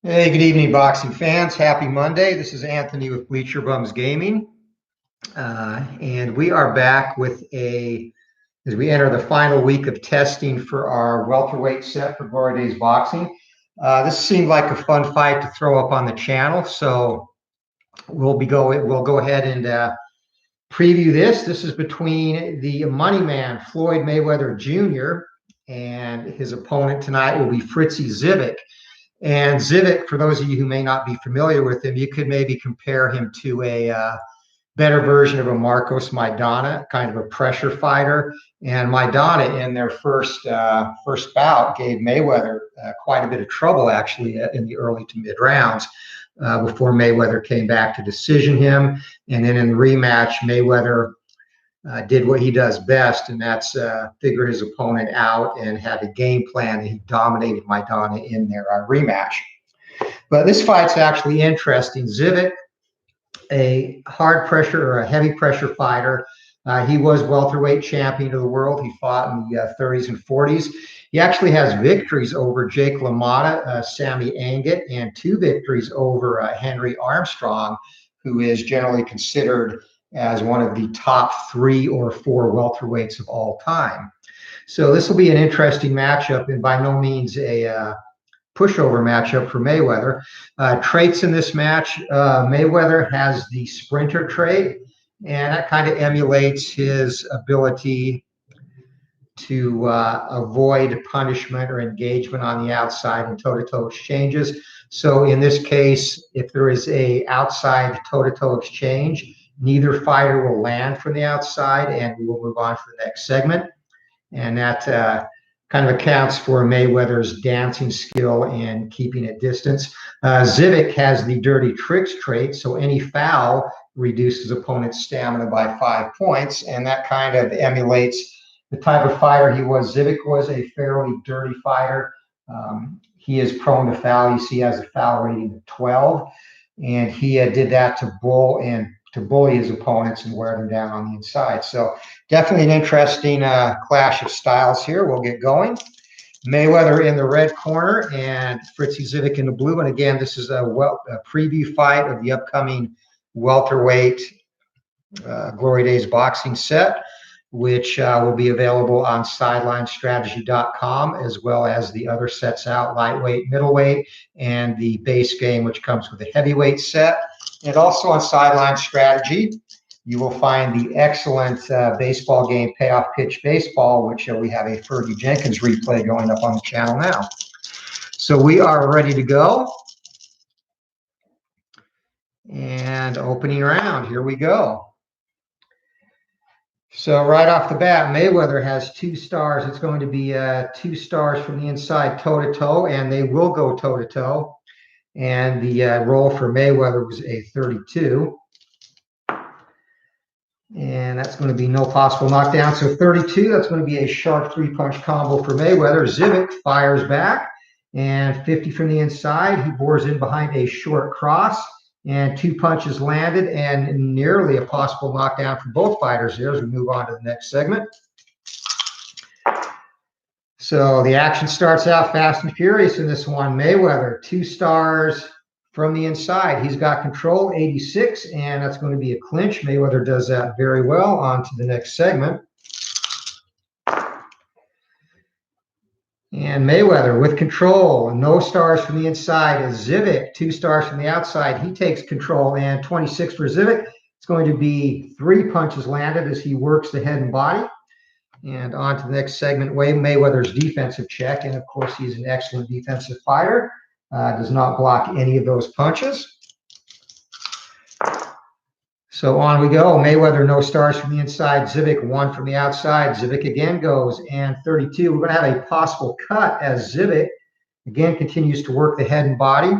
Hey, good evening, boxing fans. Happy Monday. This is Anthony with Bleacher Bums Gaming. And we are back as we enter the final week of testing for our welterweight set for Glory Days Boxing. This seemed like a fun fight to throw up on the channel, so we'll go ahead and preview this. This is between the money man, Floyd Mayweather Jr., and his opponent tonight will be Fritzy Zivic. And Zivic, for those of you who may not be familiar with him, you could maybe compare him to a better version of a Marcos Maidana, kind of a pressure fighter. And Maidana, in their first bout, gave Mayweather quite a bit of trouble, actually, in the early to mid rounds. Before Mayweather came back to decision him. And then in the rematch, Mayweather did what he does best, and that's figure his opponent out and have a game plan. And he dominated Maidana in their rematch. But this fight's actually interesting. Zivic, a hard pressure or a heavy pressure fighter. He was welterweight champion of the world. He fought in the 30s and 40s. He actually has victories over Jake LaMotta, Sammy Angat, and two victories over Henry Armstrong, who is generally considered as one of the top 3 or 4 welterweights of all time. So this will be an interesting matchup, and by no means a pushover matchup for Mayweather. Traits in this match, Mayweather has the sprinter trait, and that kind of emulates his ability to avoid punishment or engagement on the outside in toe-to-toe exchanges. So in this case, if there is a outside toe-to-toe exchange, neither fighter will land from the outside, and we will move on to the next segment. And that kind of accounts for Mayweather's dancing skill and keeping a distance. Zivic has the dirty tricks trait, so any foul reduces opponent's stamina by 5 points, and that kind of emulates the type of fighter he was. Zivic was a fairly dirty fighter. He is prone to foul. You see, he has a foul rating of 12, and he did that to bully his opponents and wear them down on the inside. So definitely an interesting clash of styles here. We'll get going. Mayweather in the red corner and Fritzy Zivic in the blue. And again, this is a preview fight of the upcoming welterweight Glory Days boxing set, which will be available on sidelinestrategy.com, as well as the other sets out, lightweight, middleweight, and the base game, which comes with a heavyweight set. And also on Sideline Strategy, you will find the excellent baseball game, Payoff Pitch Baseball, which we have a Fergie Jenkins replay going up on the channel now. So we are ready to go. And opening round, here we go. So right off the bat, Mayweather has 2 stars. It's going to be 2 stars from the inside, toe-to-toe, and they will go toe-to-toe. And the roll for Mayweather was a 32. And that's going to be no possible knockdown. So 32, that's going to be a sharp 3-punch combo for Mayweather. Zivic fires back, and 50 from the inside. He bores in behind a short cross, and 2 punches landed, and nearly a possible knockdown for both fighters here as we move on to the next segment. So the action starts out fast and furious in this one. Mayweather, 2 stars from the inside. He's got control, 86, and that's going to be a clinch. Mayweather does that very well. On to the next segment. And Mayweather with control, no stars from the inside. Zivic, 2 stars from the outside. He takes control, and 26 for Zivic. It's going to be 3 punches landed as he works the head and body. And on to the next segment, Mayweather's defensive check. And of course, he's an excellent defensive fighter. Does not block any of those punches. So on we go. Mayweather, no stars from the inside. Zivic, 1 from the outside. Zivic again goes, and 32. We're going to have a possible cut as Zivic again continues to work the head and body.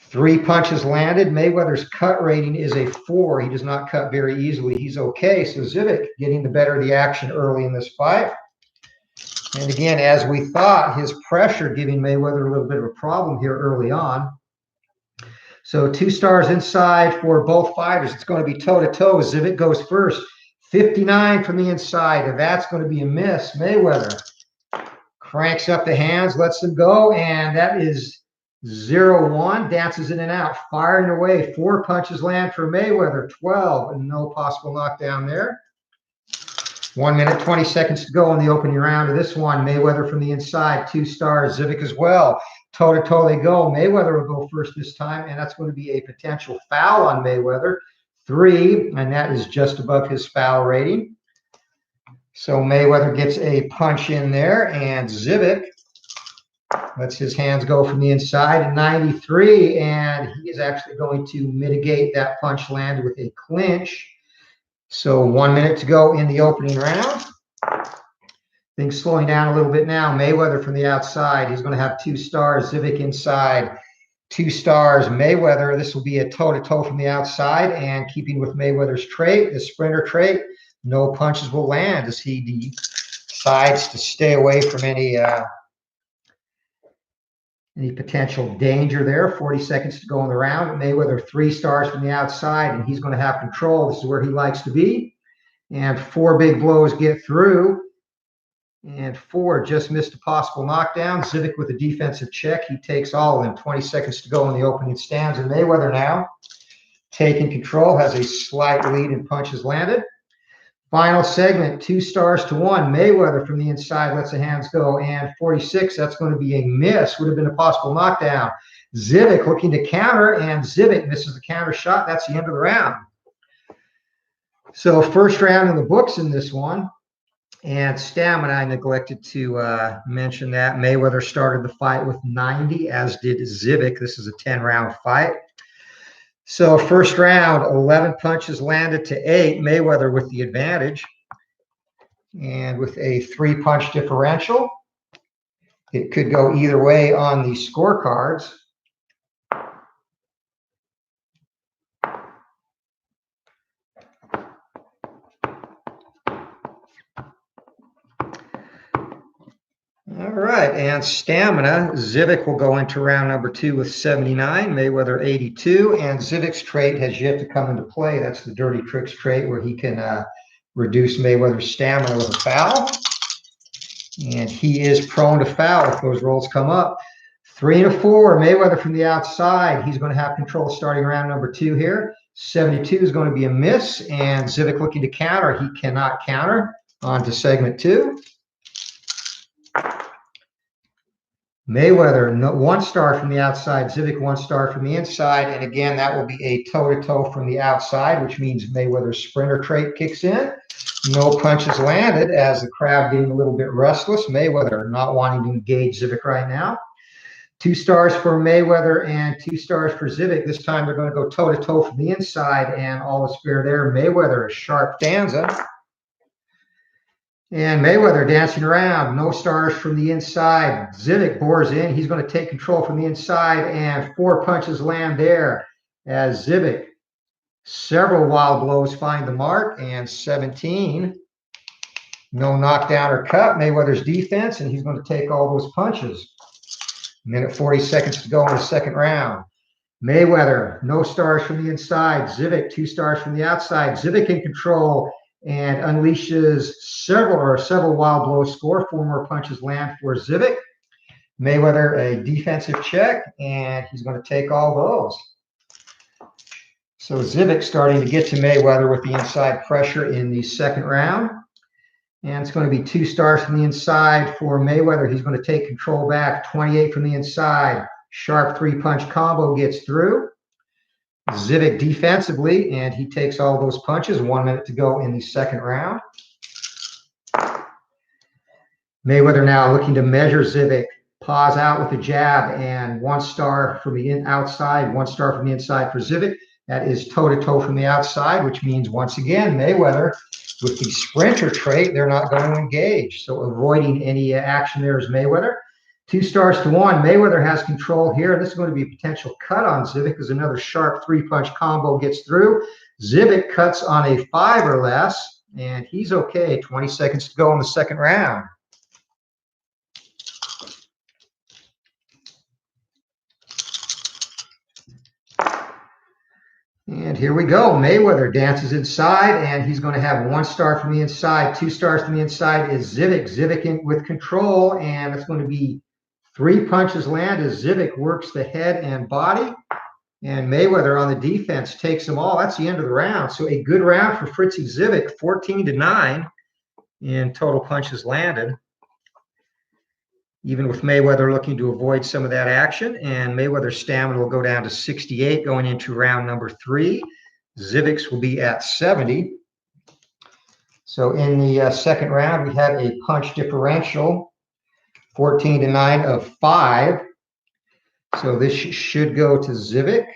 3 punches landed. Mayweather's cut rating is a 4. He does not cut very easily. He's okay. So Zivic getting the better of the action early in this fight. And again, as we thought, his pressure giving Mayweather a little bit of a problem here early on. So 2 stars inside for both fighters. It's going to be toe-to-toe. Zivic goes first. 59 from the inside. That's going to be a miss. Mayweather cranks up the hands, lets them go, and that is 0-1, dances in and out, firing away. 4 punches land for Mayweather, 12, and no possible knockdown there. 1 minute, 20 seconds to go in the opening round of this one. Mayweather from the inside, 2 stars, Zivic as well. Toe-to-toe they go. Mayweather will go first this time, and that's going to be a potential foul on Mayweather. 3, and that is just above his foul rating. So Mayweather gets a punch in there, and Zivic lets his hands go from the inside. 93, and he is actually going to mitigate that punch landed with a clinch. So 1 minute to go in the opening round. Things slowing down a little bit now. Mayweather from the outside. He's going to have 2 stars. Zivic inside. 2 stars. Mayweather. This will be a toe-to-toe from the outside. And keeping with Mayweather's trait, the sprinter trait, no punches will land as he decides to stay away from any potential danger there. 40 seconds to go in the round. Mayweather 3 stars from the outside, and he's going to have control. This is where he likes to be. And 4 big blows get through. And 4 just missed a possible knockdown. Zivic with a defensive check. He takes all of them. 20 seconds to go in the opening stands. And Mayweather now taking control, has a slight lead in punches landed. Final segment, 2 stars to 1. Mayweather from the inside lets the hands go. And 46, that's going to be a miss. Would have been a possible knockdown. Zivic looking to counter, and Zivic misses the counter shot. That's the end of the round. So first round in the books in this one. And stamina, I neglected to mention that. Mayweather started the fight with 90, as did Zivic. This is a 10-round fight. So first round, 11 punches landed to 8. Mayweather with the advantage. And with a 3-punch differential, it could go either way on the scorecards. All right, and stamina, Zivic will go into round number 2 with 79, Mayweather 82, and Zivic's trait has yet to come into play. That's the dirty tricks trait where he can reduce Mayweather's stamina with a foul, and he is prone to foul if those rolls come up. 3 and a 4, Mayweather from the outside. He's going to have control starting round number 2 here. 72 is going to be a miss, and Zivic looking to counter. He cannot counter. On to segment 2. Mayweather, 1 star from the outside. Zivic, 1 star from the inside. And again, that will be a toe-to-toe from the outside, which means Mayweather's sprinter trait kicks in. No punches landed as the crowd getting a little bit restless. Mayweather not wanting to engage Zivic right now. 2 stars for Mayweather and 2 stars for Zivic. This time they're going to go toe-to-toe from the inside, and all is fair there. Mayweather, a sharp stanza. And Mayweather dancing around, no stars from the inside. Zivic bores in. He's going to take control from the inside, and 4 punches land there as Zivic. Several wild blows find the mark, and 17. No knockdown or cut. Mayweather's defense, and he's going to take all those punches. Minute 40 seconds to go in the second round. Mayweather, no stars from the inside. Zivic, 2 stars from the outside. Zivic in control and unleashes several wild blows score. 4 more punches land for Zivic. Mayweather, a defensive check, and he's going to take all those. So Zivic starting to get to Mayweather with the inside pressure in the second round. And it's going to be 2 stars from the inside for Mayweather. He's going to take control back. 28 from the inside. Sharp 3-punch combo gets through. Zivic defensively, and he takes all those punches. 1 minute to go in the second round. Mayweather now looking to measure Zivic. Pause out with a jab, and 1 star from the outside, 1 star from the inside for Zivic. That is toe-to-toe from the outside, which means once again, Mayweather with the sprinter trait, they're not going to engage. So avoiding any action there is Mayweather. 2 stars to 1. Mayweather has control here. This is going to be a potential cut on Zivic as another sharp 3-punch combo gets through. Zivic cuts on a 5 or less, and he's okay. 20 seconds to go in the second round. And here we go. Mayweather dances inside, and he's going to have 1 star from the inside. 2 stars from the inside is Zivic. Zivic in with control, and it's going to be 3 punches landed. Zivic works the head and body, and Mayweather on the defense takes them all. That's the end of the round. So a good round for Fritzy Zivic, 14-9 in total punches landed. Even with Mayweather looking to avoid some of that action, and Mayweather's stamina will go down to 68 going into round number 3. Zivic's will be at 70. So in the second round, we had a punch differential, 14-9 of 5. So this should go to Zivic,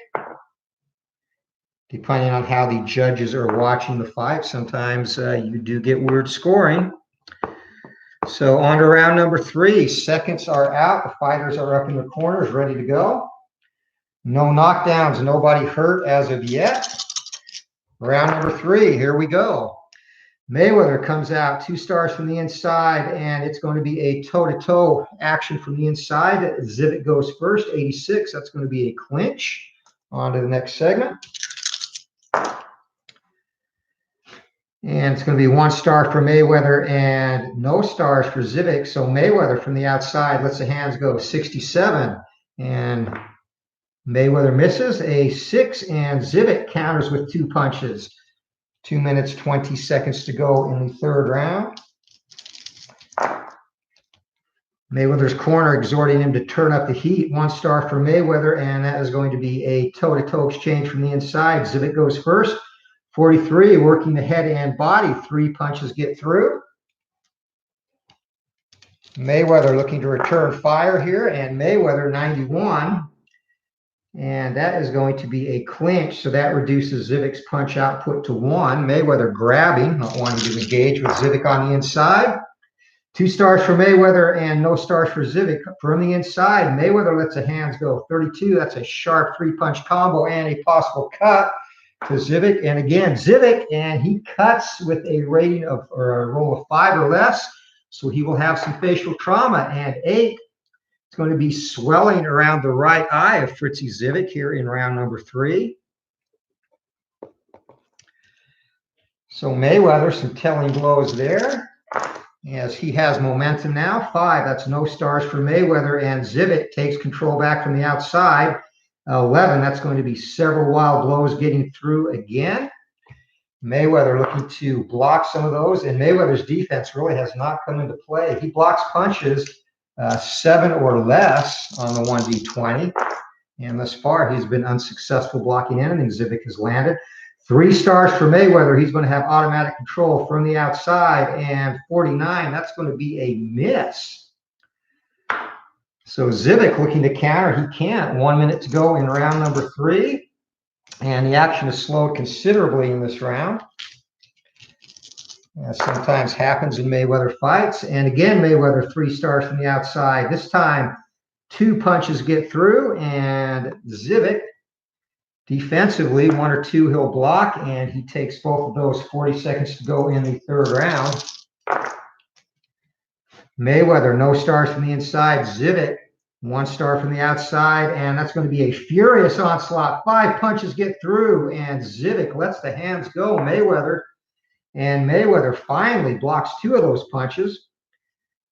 depending on how the judges are watching the fight. Sometimes you do get weird scoring. So on to round number 3. Seconds are out. The fighters are up in the corners, ready to go. No knockdowns, nobody hurt as of yet. Round number 3, here we go. Mayweather comes out, 2 stars from the inside, and it's going to be a toe-to-toe action from the inside. Zivic goes first, 86. That's going to be a clinch. On to the next segment. And it's going to be 1 star for Mayweather and no stars for Zivic. So Mayweather from the outside lets the hands go, 67. And Mayweather misses a 6, and Zivic counters with 2 punches. 2 minutes, 20 seconds to go in the third round. Mayweather's corner exhorting him to turn up the heat. 1 star for Mayweather, and that is going to be a toe-to-toe exchange from the inside. Zivic goes first. 43, working the head and body. 3 punches get through. Mayweather looking to return fire here, and Mayweather 91. And that is going to be a clinch, so that reduces Zivic's punch output to 1. Mayweather grabbing, not wanting to engage with Zivic on the inside. 2 stars for Mayweather and no stars for Zivic. From the inside, Mayweather lets the hands go, 32. That's a sharp 3-punch combo and a possible cut to Zivic. And again, Zivic, and he cuts with a rating of, or a roll of 5 or less. So he will have some facial trauma. And 8, it's going to be swelling around the right eye of Fritzy Zivic here in round number 3. So Mayweather, some telling blows there, as he has momentum now. 5, that's no stars for Mayweather, and Zivic takes control back from the outside. 11, that's going to be several wild blows getting through again. Mayweather looking to block some of those, and Mayweather's defense really has not come into play. He blocks punches 7 or less on the 1v20, and thus far he's been unsuccessful blocking anything Zivic has landed. 3 stars for Mayweather. He's going to have automatic control from the outside, and 49, that's going to be a miss. So Zivic looking to counter. He can't. 1 minute to go in round number 3. And the action is slowed considerably in this round. As sometimes happens in Mayweather fights. And again, Mayweather 3 stars from the outside. This time, 2 punches get through. And Zivic, defensively, 1 or 2 he'll block. And he takes both of those. 40 seconds to go in the third round. Mayweather, no stars from the inside. Zivic, 1 star from the outside, and that's going to be a furious onslaught. 5 punches get through, and Zivic lets the hands go. Mayweather finally blocks 2 of those punches.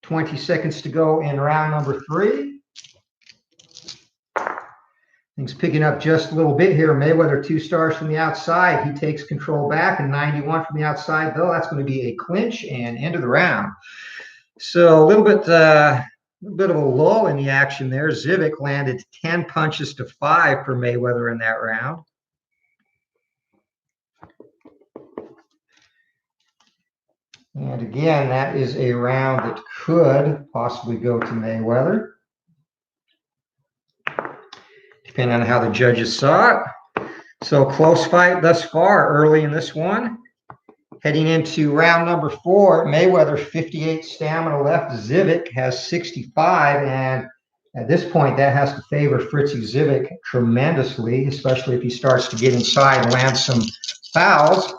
20 seconds to go in round number 3. Things picking up just a little bit here. Mayweather 2 stars from the outside. He takes control back, and 91 from the outside, though. That's going to be a clinch and end of the round. So a little bit of a lull in the action there. Zivic landed 10 punches to 5 for Mayweather in that round. And again, that is a round that could possibly go to Mayweather, depending on how the judges saw it. So close fight thus far early in this one. Heading into round number 4, Mayweather 58 stamina left. Zivic has 65, and at this point, that has to favor Fritzy Zivic tremendously, especially if he starts to get inside and land some fouls.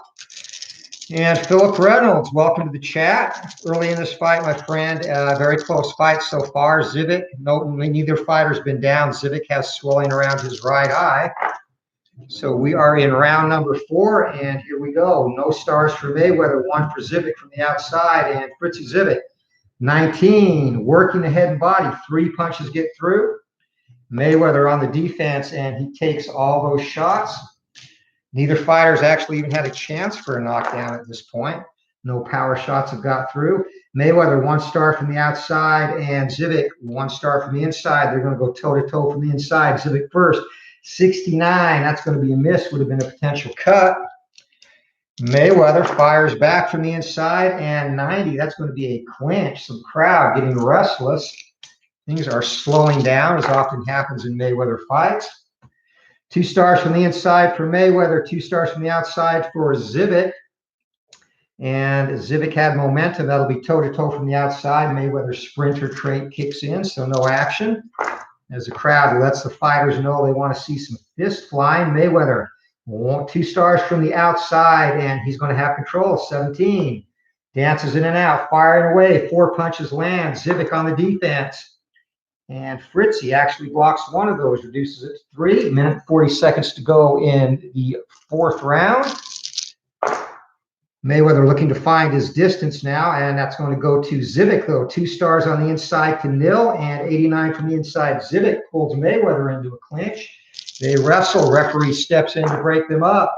And Philip Reynolds, welcome to the chat. Early in this fight, my friend, very close fight so far. Zivic, neither fighter's been down. Zivic has swelling around his right eye. So we are in round number 4, and here we go. No stars for Mayweather, 1 for Zivic from the outside, and Fritzy Zivic 19, working the head and body. 3 punches get through. Mayweather on the defense, and he takes all those shots. Neither fighter's actually even had a chance for a knockdown at this point. No power shots have got through. Mayweather 1 star from the outside, and Zivic 1 star from the inside. They're going to go toe-to-toe from the inside. Zivic first, 69. That's going to be a miss. Would have been a potential cut. Mayweather fires back from the inside, and 90. That's going to be a clinch. Some crowd getting restless. Things are slowing down, as often happens in Mayweather fights. 2 stars from the inside for Mayweather, 2 stars from the outside for Zivic. And Zivic had momentum. That'll be toe-to-toe from the outside. Mayweather's sprinter trait kicks in, so no action. As the crowd lets the fighters know they want to see some fist flying. Mayweather 2 stars from the outside, and he's going to have control. 17. Dances in and out, firing away. 4 punches land. Zivic on the defense. And Fritzy actually blocks 1 of those, reduces it to 3. Minute 40 seconds to go in the 4th round. Mayweather looking to find his distance now, and that's going to go to Zivic, though. 2 stars on the inside to 0, and 89 from the inside. Zivic pulls Mayweather into a clinch. They wrestle. Referee steps in to break them up.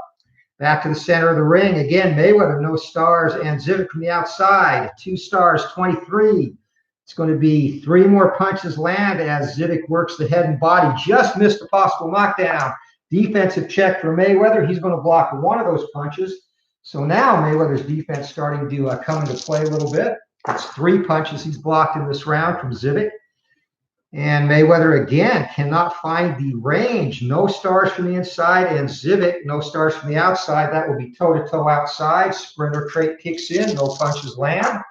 Back to the center of the ring. Again, Mayweather, no stars, and Zivic from the outside. 2 stars, 23. It's going to be 3 more punches land as Zivic works the head and body. Just missed a possible knockdown. Defensive check for Mayweather. He's going to block 1 of those punches. So now Mayweather's defense starting to come into play a little bit. It's 3 punches he's blocked in this round from Zivic. And Mayweather, again, cannot find the range. No stars from the inside, and Zivic, no stars from the outside. That will be toe-to-toe outside. Sprinter trait kicks in. No punches land.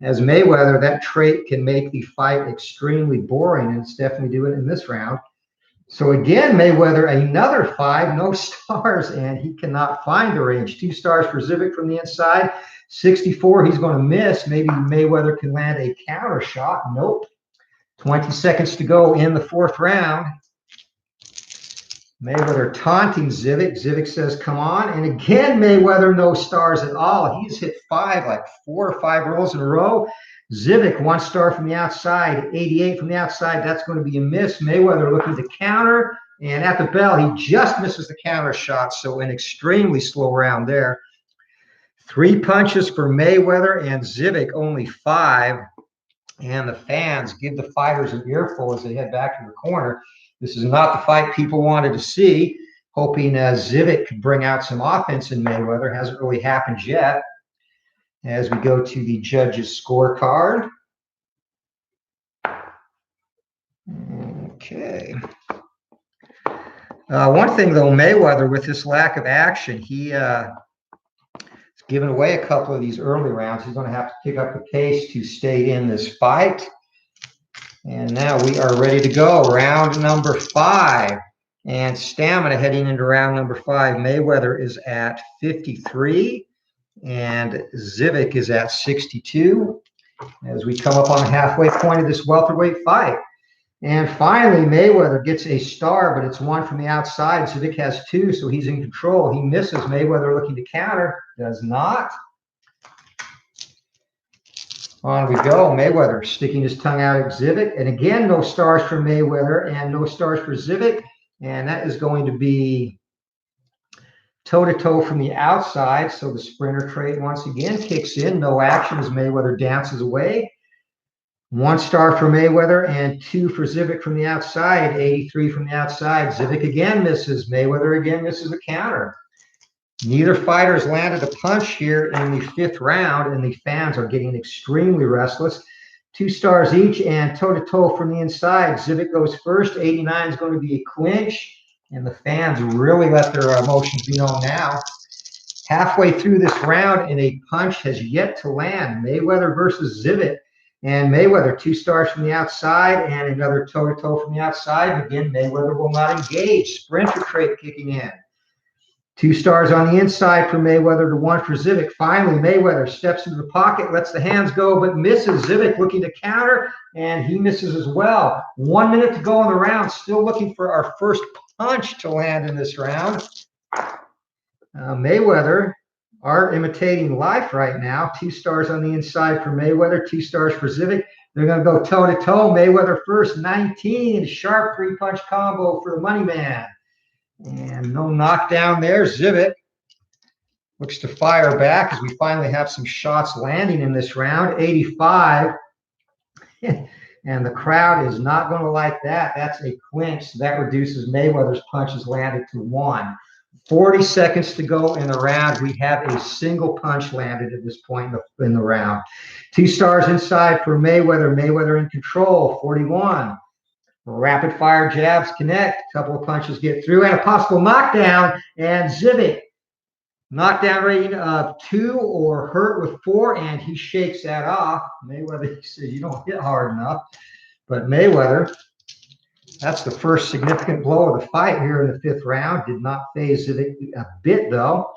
As Mayweather, that trait can make the fight extremely boring, and it's definitely doing it in this round. So again, Mayweather, another 5, no stars, and he cannot find the range. 2 stars for Zivic from the inside. 64, he's going to miss. Maybe Mayweather can land a counter shot. Nope. 20 seconds to go in the 4th round. Mayweather taunting Zivic. Zivic says, come on. And again, Mayweather, no stars at all. He's hit 5, like 4 or 5 rolls in a row. Zivic, 1 star from the outside, 88 from the outside. That's going to be a miss. Mayweather looking to counter, and at the bell, he just misses the counter shot. So an extremely slow round there. 3 punches for Mayweather, and Zivic only 5. And the fans give the fighters an earful as they head back to the corner. This is not the fight people wanted to see, hoping Zivic could bring out some offense in Mayweather. Hasn't really happened yet. As we go to the judges' scorecard. Okay. One thing, though, Mayweather, with this lack of action, he has given away a couple of these early rounds. He's going to have to pick up the pace to stay in this fight. And now we are ready to go. Round number 5. And stamina heading into round number 5. Mayweather is at 53. And Zivic is at 62 as we come up on the halfway point of this welterweight fight. And finally, Mayweather gets a star, but it's 1 from the outside. Zivic has 2, so he's in control. He misses. Mayweather looking to counter. Does not. On we go. Mayweather sticking his tongue out at Zivic. And again, no stars for Mayweather and no stars for Zivic. And that is going to be toe-to-toe from the outside, so the sprinter trait once again kicks in. No action as Mayweather dances away. 1 star for Mayweather and 2 for Zivic from the outside. 83 from the outside. Zivic again misses. Mayweather again misses a counter. Neither fighter has landed a punch here in the 5th round, and the fans are getting extremely restless. 2 stars each and toe-to-toe from the inside. Zivic goes first. 89 is going to be a clinch. And the fans really let their emotions be known now. Halfway through this round, and a punch has yet to land. Mayweather versus Zivic. And Mayweather, 2 stars from the outside and another toe-to-toe from the outside. Again, Mayweather will not engage. Sprinter trait kicking in. 2 stars on the inside for Mayweather to 1 for Zivic. Finally, Mayweather steps into the pocket, lets the hands go, but misses. Zivic looking to counter, and he misses as well. 1 minute to go in the round. Still looking for our first punch to land in this round. Mayweather Art imitating life right now. 2 stars on the inside for Mayweather, 2 stars for Zivic. They're going to go toe-to-toe. Mayweather first, 19. Sharp 3-punch combo for the money man. And no knockdown there. Zivic looks to fire back as we finally have some shots landing in this round. 85. And the crowd is not going to like that. That's a clinch. So that reduces Mayweather's punches landed to 1. 40 seconds to go in the round. We have a single punch landed at this point in the round. 2 stars inside for Mayweather. Mayweather in control, 41. Rapid fire jabs connect. A couple of punches get through and a possible knockdown. And Zivic, knockdown rating of 2 or hurt with 4, and he shakes that off. Mayweather says, you don't hit hard enough. But Mayweather, that's the first significant blow of the fight here in the 5th round. Did not phase Zivic a bit, though.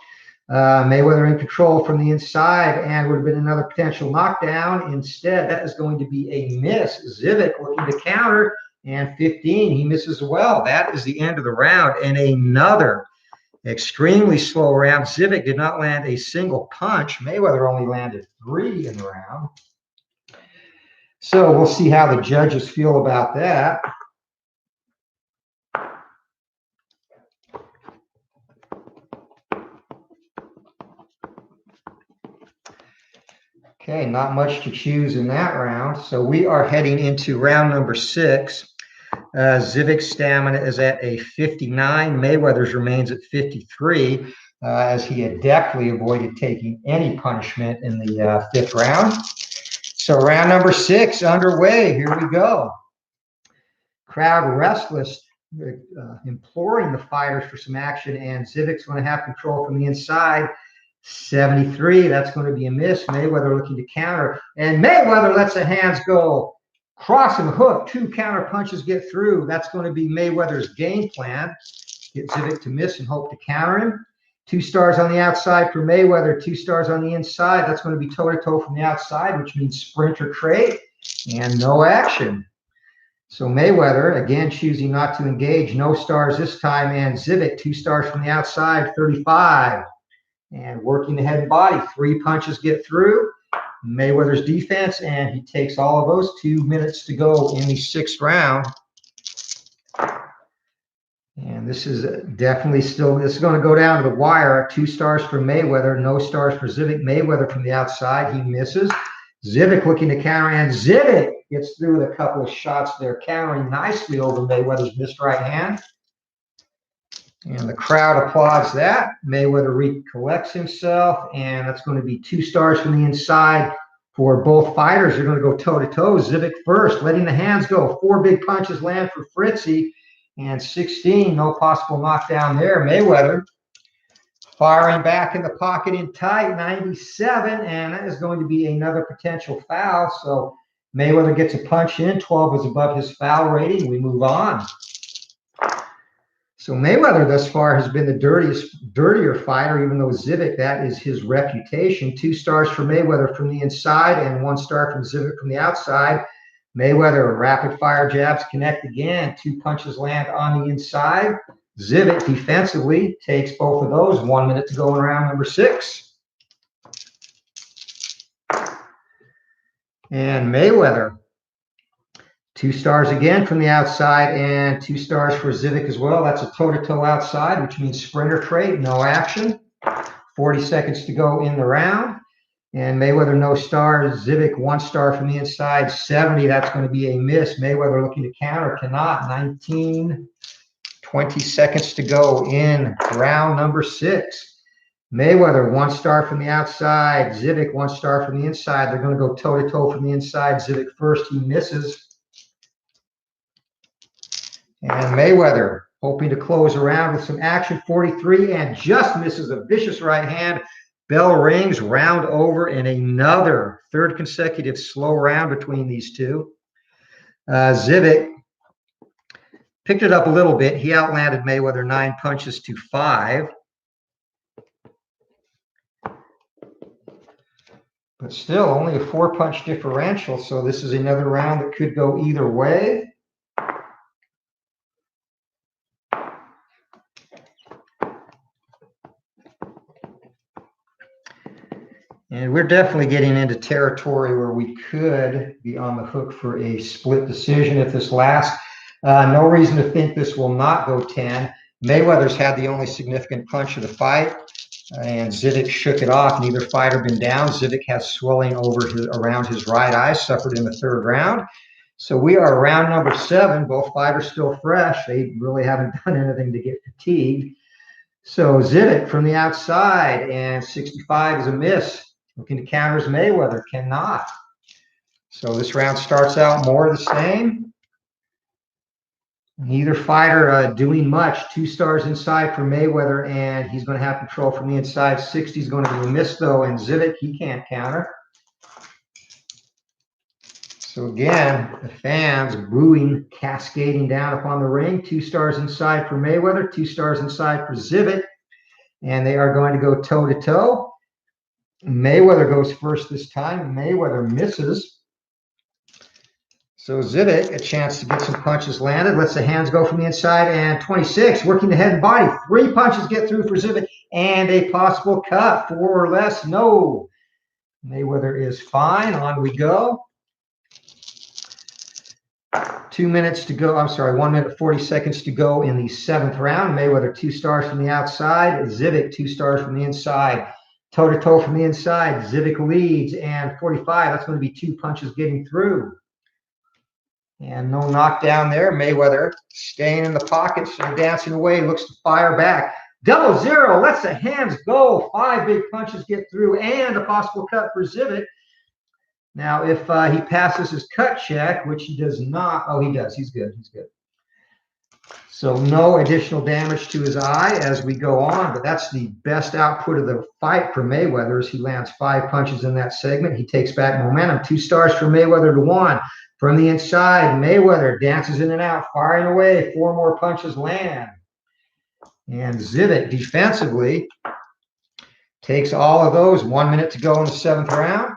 Mayweather in control from the inside and would have been another potential knockdown. Instead, that is going to be a miss. Zivic looking to counter, and 15. He misses well. That is the end of the round, and another extremely slow round. Zivic did not land a single punch. Mayweather only landed 3 in the round. So we'll see how the judges feel about that. Okay, not much to choose in that round. So we are heading into round number 6. Zivic's stamina is at a 59. Mayweather's remains at 53, as he adeptly avoided taking any punishment in the 5th round. So round number 6 underway. Here we go. Crowd restless, imploring the fighters for some action, and Zivic's going to have control from the inside. 73, that's going to be a miss. Mayweather looking to counter, and Mayweather lets the hands go. Cross and hook, 2 counter punches get through. That's going to be Mayweather's game plan. Get Zivic to miss and hope to counter him. 2 stars on the outside for Mayweather, 2 stars on the inside. That's going to be toe-to-toe from the outside, which means sprinter trade, and no action. So Mayweather, again, choosing not to engage. No stars this time, and Zivic, 2 stars from the outside, 35. And working the head and body, 3 punches get through. Mayweather's defense, and he takes all of those. 2 minutes to go in the 6th round. And this is definitely still, this is going to go down to the wire. 2 stars for Mayweather, no stars for Zivic. Mayweather from the outside, he misses. Zivic looking to counter, and Zivic gets through with a couple of shots there, countering nicely over Mayweather's missed right hand. And the crowd applauds that. Mayweather recollects himself, and that's going to be 2 stars from the inside for both fighters. They're going to go toe-to-toe. Zivic first, letting the hands go. 4 big punches land for Fritzy, and 16, no possible knockdown there. Mayweather firing back in the pocket in tight, 97, and that is going to be another potential foul. So Mayweather gets a punch in. 12 is above his foul rating. We move on. So Mayweather thus far has been the dirtier fighter, even though Zivic, that is his reputation. 2 stars for Mayweather from the inside and 1 star from Zivic from the outside. Mayweather, rapid fire jabs connect again. 2 punches land on the inside. Zivic defensively takes both of those. 1 minute to go in round number 6. And Mayweather, 2 stars again from the outside and 2 stars for Zivic as well. That's a toe-to-toe outside, which means sprinter trade, no action. 40 seconds to go in the round. And Mayweather, no stars. Zivic, 1 star from the inside. 70, that's going to be a miss. Mayweather looking to counter, cannot. 19, 20 seconds to go in round number 6. Mayweather, 1 star from the outside. Zivic, 1 star from the inside. They're going to go toe-to-toe from the inside. Zivic first, he misses. And Mayweather hoping to close around with some action. 43, and just misses a vicious right hand. Bell rings, round over, and another 3rd consecutive slow round between these two. Zivic picked it up a little bit. He outlanded Mayweather 9 punches to 5. But still only a 4-punch differential, so this is another round that could go either way. we're definitely getting into territory where we could be on the hook for a split decision if this lasts. No reason to think this will not go 10. Mayweather's had the only significant punch of the fight, and Zivic shook it off. Neither fighter been down. Zivic has swelling around his right eye, suffered in the third round. So we are round number 7. Both fighters still fresh. They really haven't done anything to get fatigued. So Zivic from the outside, and 65 is a miss. Looking to counters Mayweather, cannot. So this round starts out more of the same. Neither fighter doing much. 2 stars inside for Mayweather, and he's going to have control from the inside. 60 is going to be a miss, though, and Zivic, he can't counter. So again, the fans booing, cascading down upon the ring. 2 stars inside for Mayweather, 2 stars inside for Zivic, and they are going to go toe-to-toe. Mayweather goes first this time. Mayweather misses. So Zivic, a chance to get some punches landed. Lets the hands go from the inside, and 26, working the head and body. 3 punches get through for Zivic, and a possible cut. 4 or less, no. Mayweather is fine. On we go. 2 minutes to go. I'm sorry, 1 minute, 40 seconds to go in the 7th round. Mayweather 2 stars from the outside. Zivic 2 stars from the inside. Toe-to-toe from the inside. Zivic leads, and 45. That's going to be 2 punches getting through. And no knockdown there. Mayweather staying in the pockets and dancing away. Looks to fire back. 0-0. Lets the hands go. 5 big punches get through, and a possible cut for Zivic. Now, if he passes his cut check, which he does not. Oh, he does. He's good. He's good. So no additional damage to his eye as we go on, but that's the best output of the fight for Mayweather as he lands 5 punches in that segment. He takes back momentum. 2 stars for Mayweather to 1. From the inside, Mayweather dances in and out, firing away. 4 more punches land. And Zivic defensively takes all of those. 1 minute to go in the 7th round.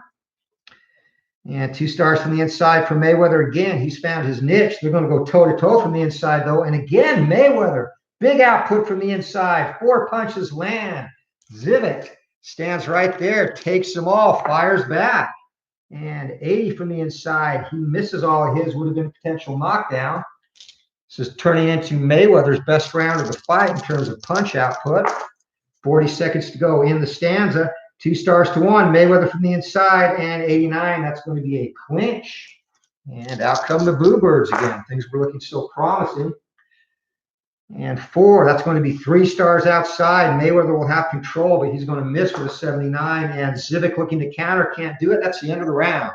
And 2 stars from the inside for Mayweather again. He's found his niche. They're going to go toe-to-toe from the inside, though. And again, Mayweather, big output from the inside. 4 punches land. Zivic stands right there, takes them all, fires back. And 80 from the inside. He misses all of his. Would have been a potential knockdown. This is turning into Mayweather's best round of the fight in terms of punch output. 40 seconds to go in the stanza. 2 stars to 1, Mayweather from the inside, and 89. That's going to be a clinch. And out come the Bluebirds again. Things were looking so promising. And 4, that's going to be 3 stars outside. Mayweather will have control, but he's going to miss with a 79. And Zivic looking to counter, can't do it. That's the end of the round.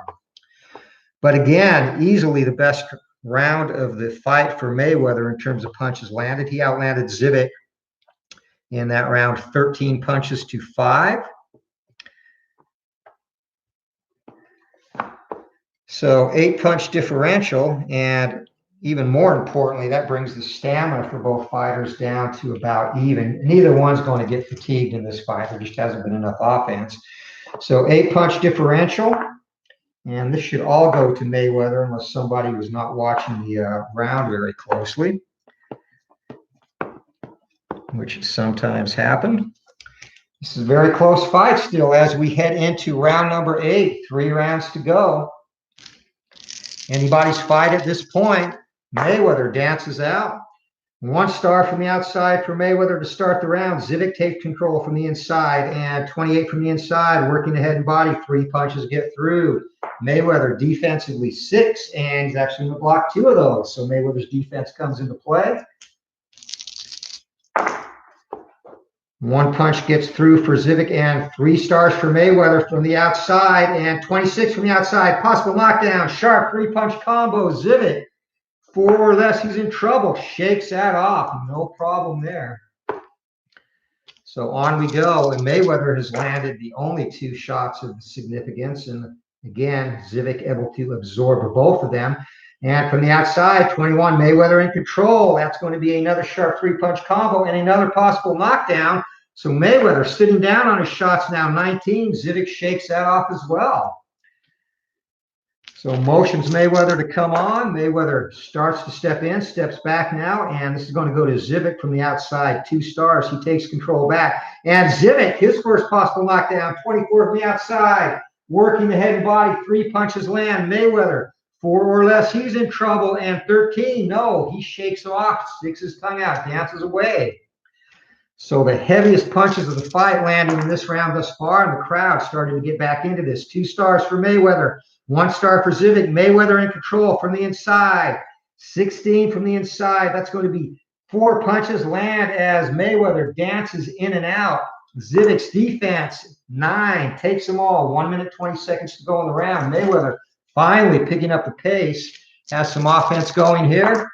But again, easily the best round of the fight for Mayweather in terms of punches landed. He outlanded Zivic in that round, 13 punches to 5. So 8-punch differential, and even more importantly, that brings the stamina for both fighters down to about even. Neither one's going to get fatigued in this fight. There just hasn't been enough offense. So 8-punch differential, and this should all go to Mayweather unless somebody was not watching the round very closely, which sometimes happened. This is a very close fight still as we head into round number 8. 3 rounds to go. Anybody's fight at this point. Mayweather dances out. 1 star from the outside for Mayweather to start the round. Zivic takes control from the inside, and 28 from the inside, working the head and body. 3 punches get through. Mayweather defensively 6, and he's actually going to block 2 of those. So Mayweather's defense comes into play. 1 punch gets through for Zivic, and 3 stars for Mayweather from the outside, and 26 from the outside. Possible knockdown, sharp 3-punch combo. Zivic, 4 or less, he's in trouble. Shakes that off, no problem there. So on we go, and Mayweather has landed the only 2 shots of significance, and again, Zivic able to absorb both of them. And from the outside, 21, Mayweather in control. That's going to be another sharp 3-punch combo and another possible knockdown. So Mayweather sitting down on his shots now, 19. Zivic shakes that off as well. So motions Mayweather to come on. Mayweather starts to step in, steps back now, and this is going to go to Zivic from the outside. 2 stars. He takes control back. And Zivic, his first possible knockdown, 24 from the outside. Working the head and body, 3 punches land. Mayweather, 4 or less, he's in trouble. And 13, no, he shakes off, sticks his tongue out, dances away. So the heaviest punches of the fight landing in this round thus far, and the crowd starting to get back into this. 2 stars for Mayweather, 1 star for Zivic. Mayweather in control from the inside. 16 from the inside. That's going to be 4 punches land as Mayweather dances in and out. Zivic's defense, 9, takes them all. 1 minute, 20 seconds to go in the round. Mayweather finally picking up the pace. Has some offense going here.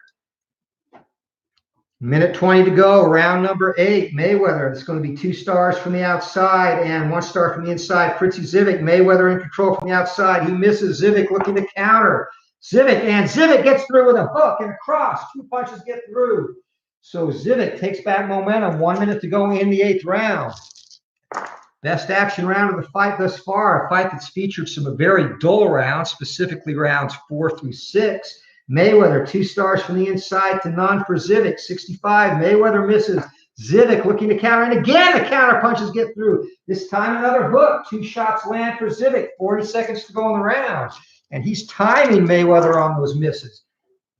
Minute 20 to go, round number 8. Mayweather, it's going to be 2 stars from the outside and 1 star from the inside. Fritzy Zivic, Mayweather in control from the outside. He misses. Zivic looking to counter. Zivic gets through with a hook and a cross. 2 punches get through. So Zivic takes back momentum. 1 minute to go in the 8th round. Best action round of the fight thus far. A fight that's featured some very dull rounds, specifically rounds 4 through 6. Mayweather, 2 stars from the inside to none for Zivic. 65. Mayweather misses. Zivic looking to counter. And again, the counter punches get through. This time another hook. 2 shots land for Zivic. 40 seconds to go in the round. And he's timing Mayweather on those misses.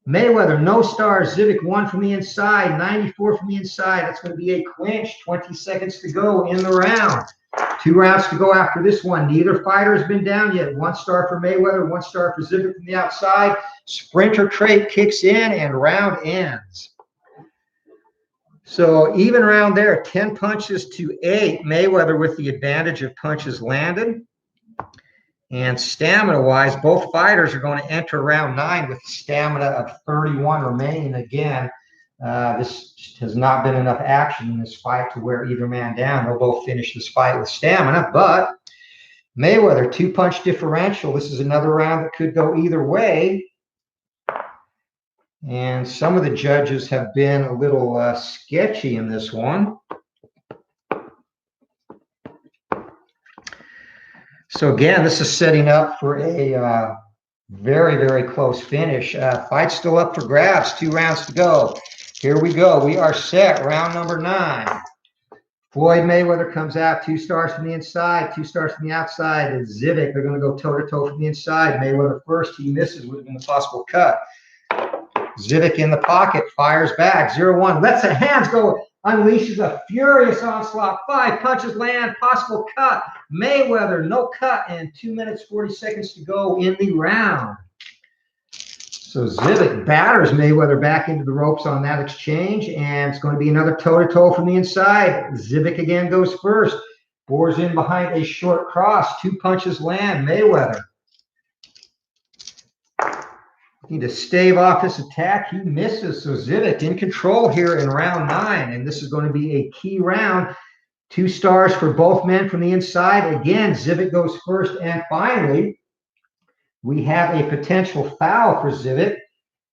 Mayweather, no stars. Zivic, 1 from the inside. 94 from the inside. That's going to be a clinch. 20 seconds to go in the round. 2 rounds to go after this one. Neither fighter has been down yet. 1 star for Mayweather, 1 star for Zivic from the outside. Sprinter trait kicks in and round ends. So even round there, 10 punches to 8. Mayweather with the advantage of punches landed. And stamina-wise, both fighters are going to enter round 9 with stamina of 31 remaining. Again, this has not been enough action in this fight to wear either man down. They'll both finish this fight with stamina, but Mayweather, 2-punch differential. This is another round that could go either way. And some of the judges have been a little sketchy in this one. So again, this is setting up for a very, very close finish. Fight's still up for grabs. 2 rounds to go. Here we go. We are set. Round number 9. Floyd Mayweather comes out. 2 stars from the inside, 2 stars from the outside. And Zivic, they're going to go toe-to-toe from the inside. Mayweather first. He misses. Would have been a possible cut. Zivic in the pocket. Fires back. 0-1. Lets the hands go. Unleashes a furious onslaught. 5 punches land. Possible cut. Mayweather, no cut. And 2 minutes, 40 seconds to go in the round. So Zivic batters Mayweather back into the ropes on that exchange, and it's going to be another toe-to-toe from the inside. Zivic again goes first, bores in behind a short cross. 2 punches land. Mayweather need to stave off this attack. He misses. So Zivic in control here in round 9, and this is going to be a key round. 2 stars for both men from the inside. Again, Zivic goes first, and finally, we have a potential foul for Zivic,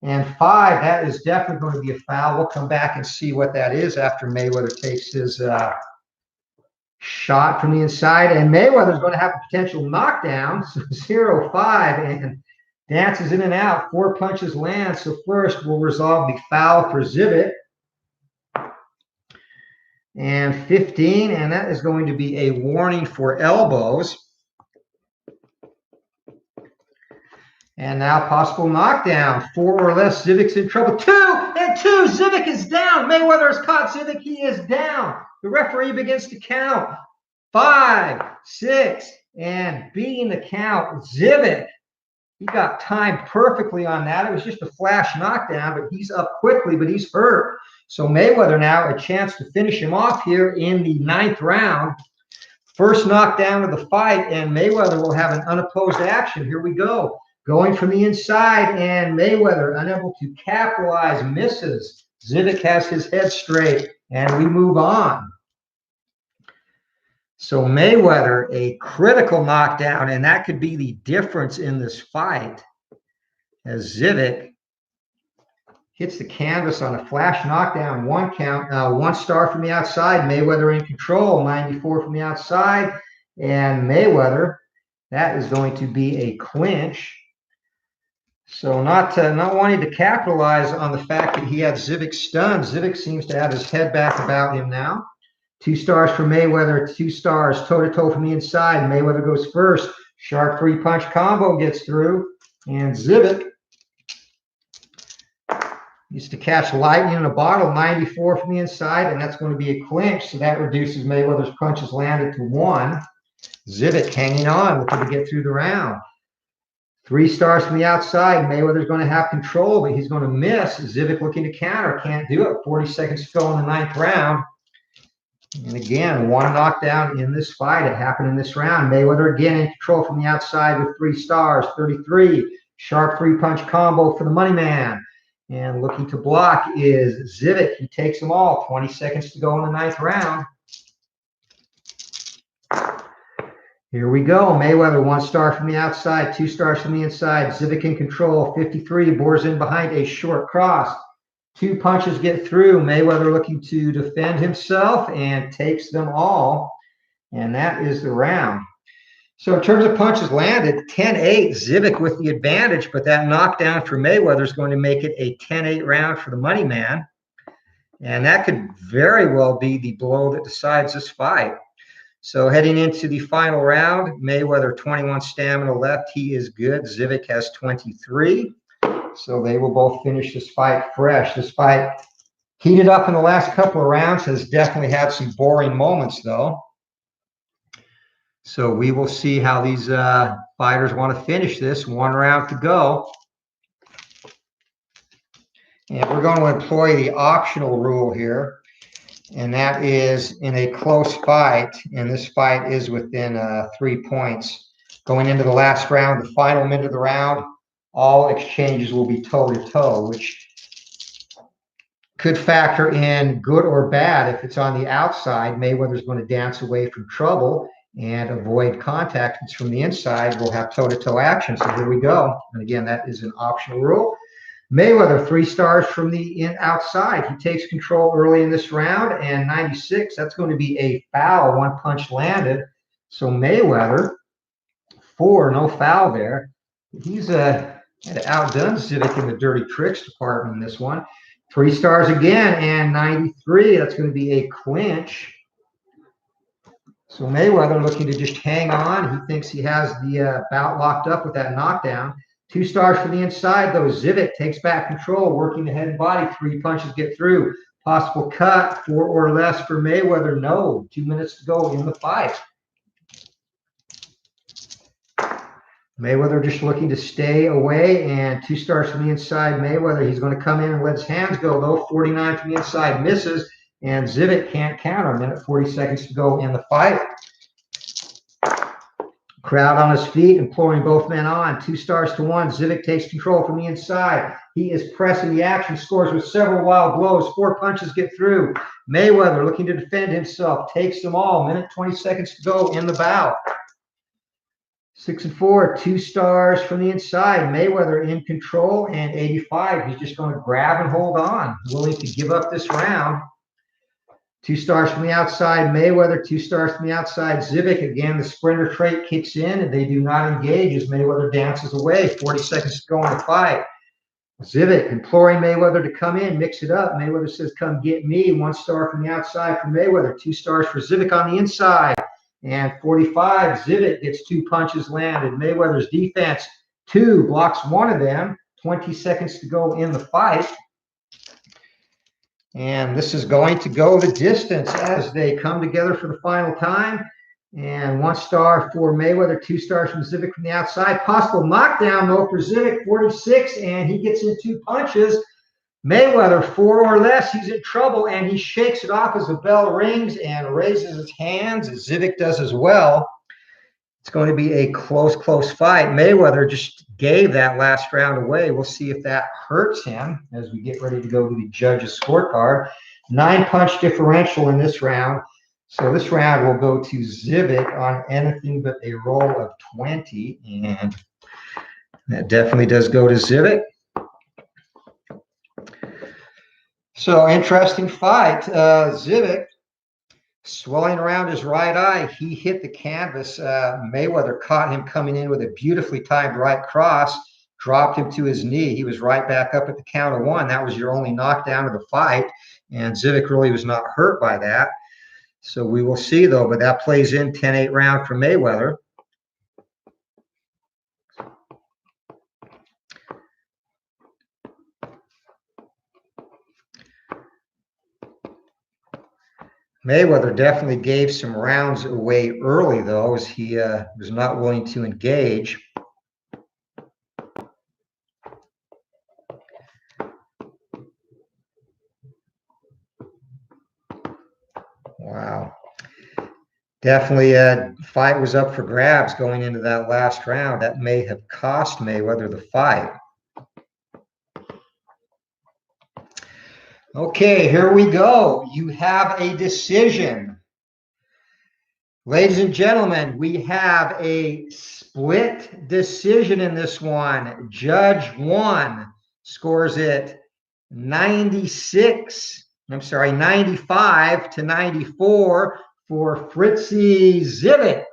and 5, that is definitely going to be a foul. We'll come back and see what that is after Mayweather takes his shot from the inside, and Mayweather's going to have a potential knockdown, so 0-5, and dances in and out. 4 punches land, so first we'll resolve the foul for Zivic. And 15, and that is going to be a warning for elbows. And now possible knockdown. 4 or less, Zivic's in trouble. 2 and 2, Zivic is down. Mayweather has caught Zivic, he is down. The referee begins to count. 5, 6, and beating the count, Zivic. He got timed perfectly on that. It was just a flash knockdown, but he's up quickly, but he's hurt. So Mayweather now a chance to finish him off here in the 9th round. First knockdown of the fight, and Mayweather will have an unopposed action. Here we go. Going from the inside, and Mayweather unable to capitalize, misses. Zivic has his head straight, and we move on. So Mayweather, a critical knockdown, and that could be the difference in this fight, as Zivic hits the canvas on a flash knockdown, 1 count, 1 star from the outside. Mayweather in control, 94 from the outside, and Mayweather, that is going to be a clinch. So not wanting to capitalize on the fact that he had Zivic stunned. Zivic seems to have his head back about him now. 2 stars for Mayweather, 2 stars, toe-to-toe from the inside. Mayweather goes first. Sharp 3-punch combo gets through. And Zivic used to catch lightning in a bottle, 94 from the inside, and that's going to be a clinch. So that reduces Mayweather's punches landed to 1. Zivic hanging on, looking to get through the round. 3 stars from the outside. Mayweather's going to have control, but he's going to miss. Zivic looking to counter. Can't do it. 40 seconds to go in the 9th round. And again, 1 knockdown in this fight. It happened in this round. Mayweather again in control from the outside with 3 stars. 33. Sharp 3-punch combo for the money man. And looking to block is Zivic. He takes them all. 20 seconds to go in the 9th round. Here we go. Mayweather, 1 star from the outside, 2 stars from the inside. Zivic in control. 53, bores in behind a short cross. 2 punches get through. Mayweather looking to defend himself and takes them all. And that is the round. So in terms of punches landed, 10-8, Zivic with the advantage, but that knockdown for Mayweather is going to make it a 10-8 round for the money man. And that could very well be the blow that decides this fight. So heading into the final round, Mayweather 21 stamina left. He is good. Zivic has 23. So they will both finish this fight fresh. This fight heated up in the last couple of rounds, has definitely had some boring moments though. So we will see how these fighters want to finish this. 1 round to go. And we're going to employ the optional rule here. And that is in a close fight, and this fight is within 3 points. Going into the last round, the final minute of the round, all exchanges will be toe-to-toe, which could factor in good or bad. If it's on the outside, Mayweather's going to dance away from trouble and avoid contact. If it's from the inside, we'll have toe-to-toe action. So here we go. And again, that is an optional rule. Mayweather, 3 stars from the outside. He takes control early in this round, and 96, that's going to be a foul. 1 punch landed. So Mayweather, 4, no foul there. He's had outdone Zivic in the dirty tricks department in this one. 3 stars again, and 93, that's going to be a clinch. So Mayweather looking to just hang on. He thinks he has the bout locked up with that knockdown. 2 stars for the inside, though. Zivic takes back control, working the head and body. 3 punches get through. Possible cut, 4 or less for Mayweather. No. 2 minutes to go in the fight. Mayweather just looking to stay away, and 2 stars from the inside. Mayweather, he's going to come in and let his hands go, though. 49 from the inside, misses, and Zivic can't counter. 1:40 seconds to go in the fight. Crowd on his feet, imploring both men on. 2 stars to 1. Zivic takes control from the inside. He is pressing the action, scores with several wild blows. 4 punches get through. Mayweather looking to defend himself, takes them all. 1:20 seconds to go in the bout. 6-4, 2 stars from the inside. Mayweather in control, and 85. He's just going to grab and hold on, willing to give up this round. 2 stars from the outside, Mayweather. 2 stars from the outside, Zivic. Again, the sprinter trait kicks in, and they do not engage as Mayweather dances away. 40 seconds to go in the fight. Zivic imploring Mayweather to come in, mix it up. Mayweather says, come get me. 1 star from the outside for Mayweather. 2 stars for Zivic on the inside. And 45, Zivic gets 2 punches landed. Mayweather's defense, 2, blocks 1 of them. 20 seconds to go in the fight. And this is going to go the distance as they come together for the final time. And 1 star for Mayweather, 2 stars from Zivic from the outside. Possible knockdown, though, for Zivic, 46, and he gets in 2 punches. Mayweather, 4 or less, he's in trouble, and he shakes it off as the bell rings and raises his hands, as Zivic does as well. It's going to be a close fight. Mayweather just gave that last round away. We'll see if that hurts him as we get ready to go to the judges' scorecard. 9-punch differential in this round. So this round will go to Zivic on anything but a roll of 20. And that definitely does go to Zivic. So interesting fight. Zivic, swelling around his right eye, he hit the canvas. Mayweather caught him coming in with a beautifully timed right cross, dropped him to his knee. He was right back up at the count of 1. That was your only knockdown of the fight, and Zivic really was not hurt by that. So we will see, though, but that plays in 10-8 round for Mayweather. Mayweather definitely gave some rounds away early, though, as he was not willing to engage. Wow. Definitely, fight was up for grabs going into that last round. That may have cost Mayweather the fight. Okay, here we go. You have a decision. Ladies and gentlemen, we have a split decision in this one. Judge 1 scores it 95 to 94 for Fritzy Zivic.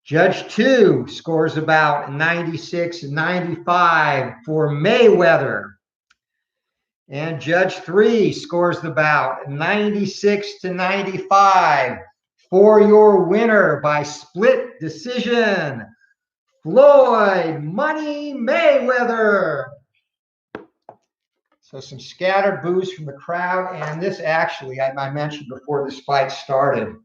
Judge 2 scores about 96-95 for Mayweather. And Judge 3 scores about 96-95 for your winner by split decision, Floyd Money Mayweather. So some scattered boos from the crowd. And this actually, I mentioned before this fight started,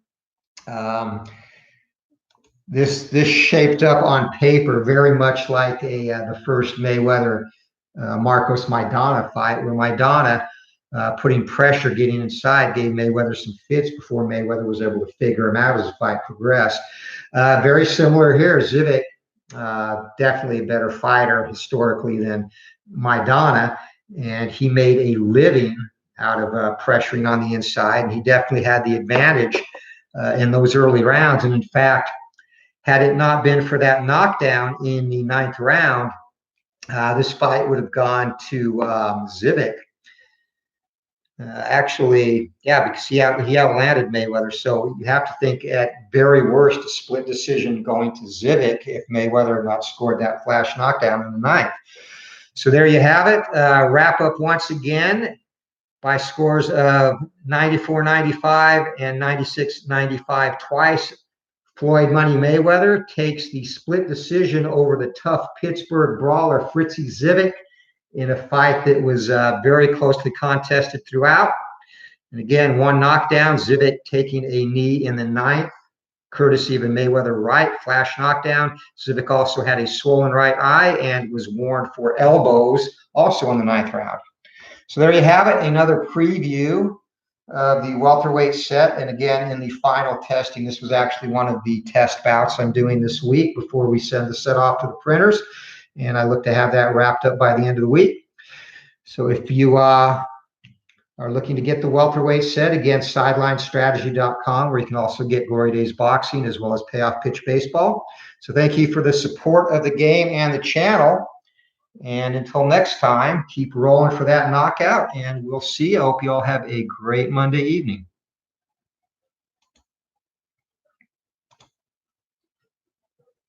this shaped up on paper very much like the first Mayweather Marcos Maidana fight, where Maidana, putting pressure, getting inside, gave Mayweather some fits before Mayweather was able to figure him out as the fight progressed. Very similar here. Zivic, definitely a better fighter historically than Maidana, and he made a living out of pressuring on the inside, and he definitely had the advantage in those early rounds. And in fact, had it not been for that knockdown in the 9th round, this fight would have gone to Zivic. Actually, yeah, because he outlanded Mayweather. So you have to think at very worst a split decision going to Zivic if Mayweather had not scored that flash knockdown in the 9th. So there you have it. Wrap up once again by scores of 94-95 and 96-95 twice. Floyd Money Mayweather takes the split decision over the tough Pittsburgh brawler Fritzy Zivic in a fight that was very closely contested throughout. And again, one knockdown, Zivic taking a knee in the 9th, courtesy of a Mayweather right, flash knockdown. Zivic also had a swollen right eye and was warned for elbows also in the 9th round. So there you have it, another preview of the welterweight set. And again, in the final testing, this was actually one of the test bouts I'm doing this week before we send the set off to the printers. And I look to have that wrapped up by the end of the week. So if you are looking to get the welterweight set, again, sidelinestrategy.com, where you can also get Glory Days Boxing as well as Payoff Pitch Baseball. So thank you for the support of the game and the channel. And until next time, keep rolling for that knockout, and we'll see you. I hope you all have a great Monday evening.